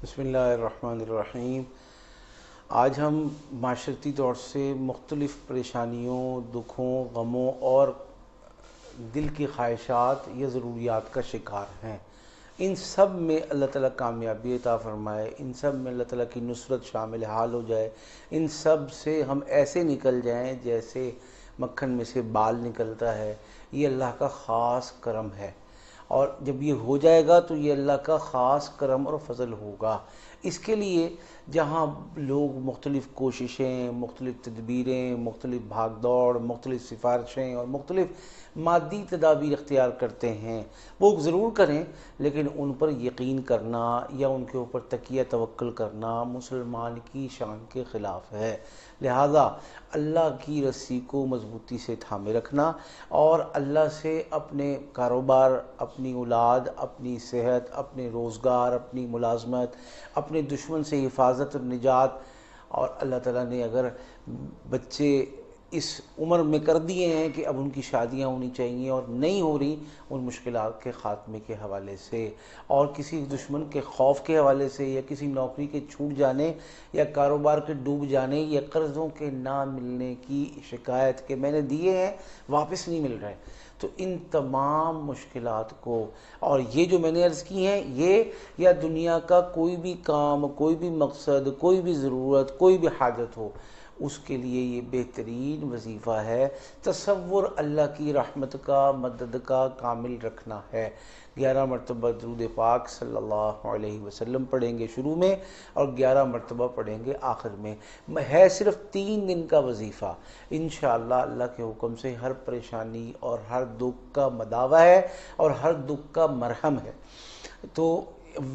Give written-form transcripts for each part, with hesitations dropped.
بسم اللہ الرحمن الرحیم۔ آج ہم معاشرتی طور سے مختلف پریشانیوں، دکھوں، غموں اور دل کی خواہشات یا ضروریات کا شکار ہیں۔ ان سب میں اللہ تعالیٰ کامیابی عطا فرمائے، ان سب میں اللہ تعالیٰ کی نصرت شامل حال ہو جائے، ان سب سے ہم ایسے نکل جائیں جیسے مکھن میں سے بال نکلتا ہے۔ یہ اللہ کا خاص کرم ہے، اور جب یہ ہو جائے گا تو یہ اللہ کا خاص کرم اور فضل ہوگا۔ اس کے لیے جہاں لوگ مختلف کوششیں، مختلف تدبیریں، مختلف بھاگ دوڑ، مختلف سفارشیں اور مختلف مادی تدابیر اختیار کرتے ہیں، وہ ضرور کریں، لیکن ان پر یقین کرنا یا ان کے اوپر تکیہ توکل کرنا مسلمان کی شان کے خلاف ہے۔ لہذا اللہ کی رسی کو مضبوطی سے تھامے رکھنا اور اللہ سے اپنے کاروبار، اپنی اولاد، اپنی صحت، اپنے روزگار، اپنی ملازمت، اپنے دشمن سے حفاظت اور نجات، اور اللہ تعالیٰ نے اگر بچے اس عمر میں کر دیے ہیں کہ اب ان کی شادیاں ہونی چاہیے اور نہیں ہو رہی، ان مشکلات کے خاتمے کے حوالے سے اور کسی دشمن کے خوف کے حوالے سے یا کسی نوکری کے چھوٹ جانے یا کاروبار کے ڈوب جانے یا قرضوں کے نہ ملنے کی شکایت کہ میں نے دیے ہیں واپس نہیں مل رہے، تو ان تمام مشکلات کو، اور یہ جو میں نے عرض کی ہیں، یہ یا دنیا کا کوئی بھی کام، کوئی بھی مقصد، کوئی بھی ضرورت، کوئی بھی حاجت ہو، اس کے لیے یہ بہترین وظیفہ ہے، تصور اللہ کی رحمت کا، مدد کا کامل رکھنا ہے۔ 11 مرتبہ درود پاک صلی اللہ علیہ وسلم پڑھیں گے شروع میں، اور 11 مرتبہ پڑھیں گے آخر میں۔ ہے صرف 3 دن کا وظیفہ، انشاءاللہ اللہ کے حکم سے ہر پریشانی اور ہر دکھ کا مداوع ہے اور ہر دکھ کا مرہم ہے۔ تو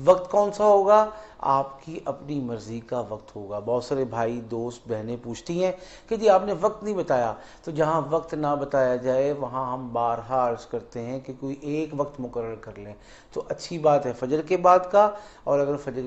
وقت کون سا ہوگا؟ آپ کی اپنی مرضی کا وقت ہوگا۔ بہت سارے بھائی، دوست، بہنیں پوچھتی ہیں کہ جی آپ نے وقت نہیں بتایا، تو جہاں وقت نہ بتایا جائے وہاں ہم بارہا عرض کرتے ہیں کہ کوئی ایک وقت مقرر کر لیں تو اچھی بات ہے فجر کے بعد کا، اور اگر فجر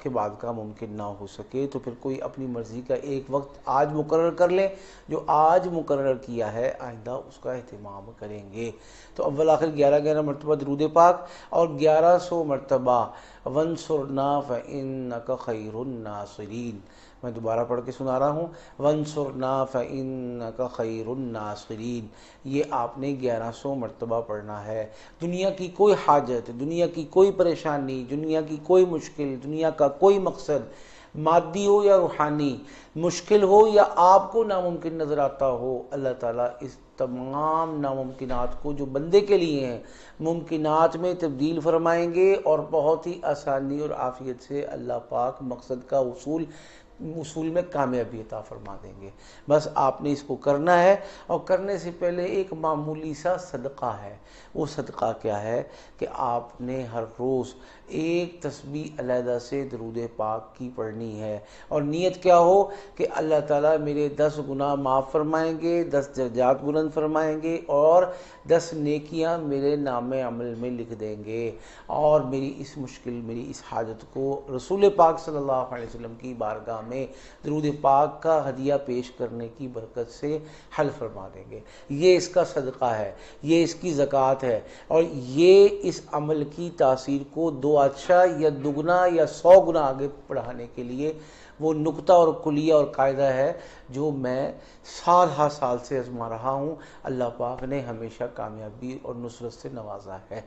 کے بعد کا ممکن نہ ہو سکے تو پھر کوئی اپنی مرضی کا ایک وقت آج مقرر کر لیں۔ جو آج مقرر کیا ہے آئندہ اس کا اہتمام کریں گے۔ تو اول آخر 11 مرتبہ درود پاک اور 1100 مرتبہ وانصرنا فإنک خیر الناصرین۔ میں دوبارہ پڑھ کے سنا رہا ہوں، وانصرنا فإنک خیر الناصرین۔ یہ آپ نے 1100 مرتبہ پڑھنا ہے۔ دنیا کی کوئی حاجت، دنیا کی کوئی پریشانی، دنیا کی کوئی مشکل، دنیا کا کوئی مقصد، مادی ہو یا روحانی، مشکل ہو یا آپ کو ناممکن نظر آتا ہو، اللہ تعالیٰ اس تمام ناممکنات کو جو بندے کے لیے ہیں ممکنات میں تبدیل فرمائیں گے، اور بہت ہی آسانی اور عافیت سے اللہ پاک مقصد کا اصول میں کامیابی عطا فرما دیں گے۔ بس آپ نے اس کو کرنا ہے، اور کرنے سے پہلے ایک معمولی سا صدقہ ہے۔ وہ صدقہ کیا ہے کہ آپ نے ہر روز ایک تسبیح علیحدہ سے درود پاک کی پڑھنی ہے، اور نیت کیا ہو کہ اللہ تعالیٰ میرے 10 گناہ معاف فرمائیں گے، 10 درجات بلند فرمائیں گے، اور 10 نیکیاں میرے نام عمل میں لکھ دیں گے، اور میری اس مشکل، میری اس حاجت کو رسول پاک صلی اللہ علیہ وسلم کی بارگاہ میں درود پاک کا ہدیہ پیش کرنے کی برکت سے حل فرما دیں گے۔ یہ اس کا صدقہ ہے، یہ اس کی زکوٰۃ ہے، اور یہ اس عمل کی تاثیر کو 2 اچھا یا دگنا یا 100 گنا آگے بڑھانے کے لیے وہ نقطہ اور کلیہ اور قاعدہ ہے جو میں سال ہر سال سے آزما رہا ہوں۔ اللہ پاک نے ہمیشہ کامیابی اور نصرت سے نوازا ہے۔